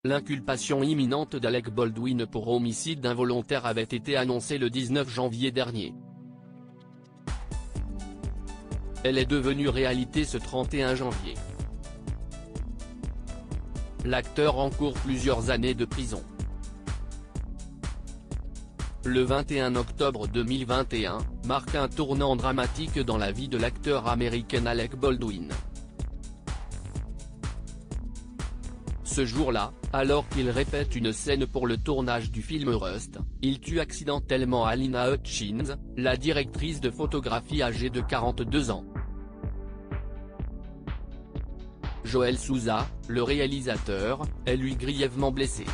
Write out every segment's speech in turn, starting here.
L'inculpation imminente d'Alec Baldwin pour homicide involontaire avait été annoncée le 19 janvier dernier. Elle est devenue réalité ce 31 janvier. L'acteur encourt plusieurs années de prison. Le 21 octobre 2021, marque un tournant dramatique dans la vie de l'acteur américain Alec Baldwin. Ce jour-là, alors qu'il répète une scène pour le tournage du film Rust, il tue accidentellement Alina Hutchins, la directrice de photographie âgée de 42 ans. Joel Souza, le réalisateur, est lui grièvement blessé.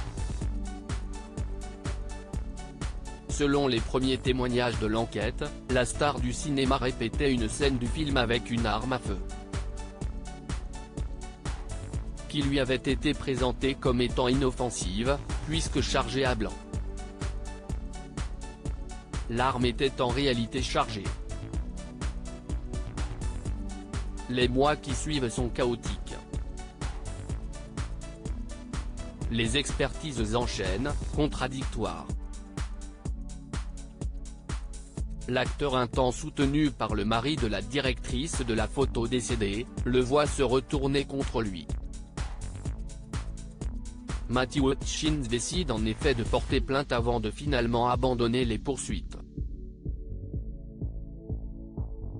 Selon les premiers témoignages de l'enquête, la star du cinéma répétait une scène du film avec une arme à feu, qui lui avait été présentée comme étant inoffensive, puisque chargée à blanc. L'arme était en réalité chargée. Les mois qui suivent sont chaotiques. Les expertises enchaînent, contradictoires. L'acteur, un temps soutenu par le mari de la directrice de la photo décédée, le voit se retourner contre lui. Matthew Hutchins décide en effet de porter plainte avant de finalement abandonner les poursuites.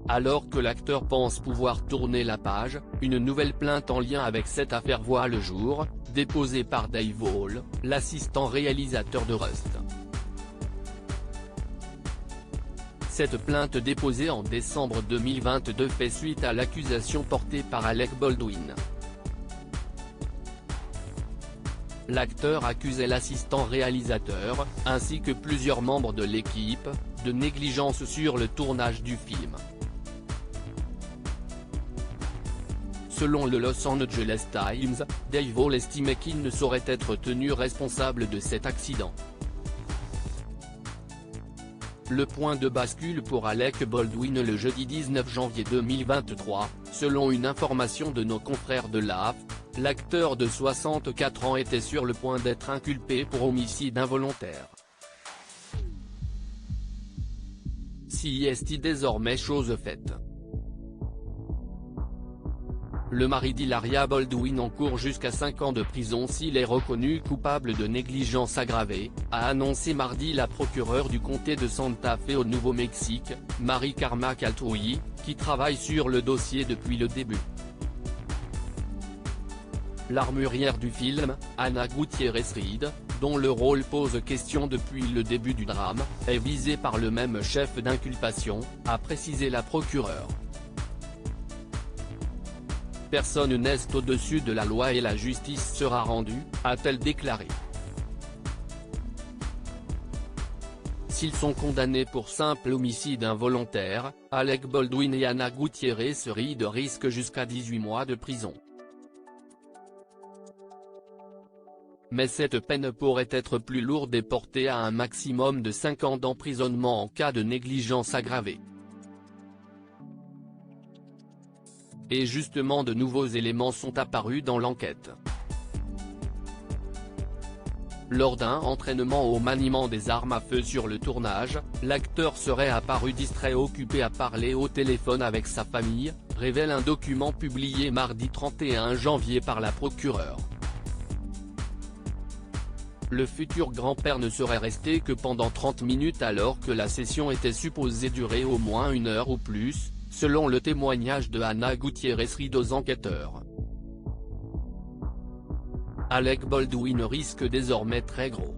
Alors que l'acteur pense pouvoir tourner la page, une nouvelle plainte en lien avec cette affaire voit le jour, déposée par Dave Hall, l'assistant réalisateur de Rust. Cette plainte déposée en décembre 2022 fait suite à l'accusation portée par Alec Baldwin. L'acteur accusait l'assistant réalisateur, ainsi que plusieurs membres de l'équipe, de négligence sur le tournage du film. Selon le Los Angeles Times, Dave Hall estimait qu'il ne saurait être tenu responsable de cet accident. Le point de bascule pour Alec Baldwin le jeudi 19 janvier 2023, selon une information de nos confrères de l'AFP, l'acteur de 64 ans était sur le point d'être inculpé pour homicide involontaire. Si est désormais chose faite. Le mari d'Hilaria Baldwin encourt jusqu'à 5 ans de prison s'il est reconnu coupable de négligence aggravée, a annoncé mardi la procureure du comté de Santa Fe au Nouveau-Mexique, Mary Karma Kaltouyi, qui travaille sur le dossier depuis le début. L'armurière du film, Ana Gutiérrez-Reed, dont le rôle pose question depuis le début du drame, est visée par le même chef d'inculpation, a précisé la procureure. Personne n'est au-dessus de la loi et la justice sera rendue, a-t-elle déclaré. S'ils sont condamnés pour simple homicide involontaire, Alec Baldwin et Ana Gutiérrez-Reed risquent jusqu'à 18 mois de prison. Mais cette peine pourrait être plus lourde et portée à un maximum de 5 ans d'emprisonnement en cas de négligence aggravée. Et justement de nouveaux éléments sont apparus dans l'enquête. Lors d'un entraînement au maniement des armes à feu sur le tournage, l'acteur serait apparu distrait occupé à parler au téléphone avec sa famille, révèle un document publié mardi 31 janvier par la procureure. Le futur grand-père ne serait resté que pendant 30 minutes alors que la session était supposée durer au moins 1 heure ou plus, selon le témoignage de Ana Gutiérrez-Reed aux enquêteurs. Alec Baldwin risque désormais très gros.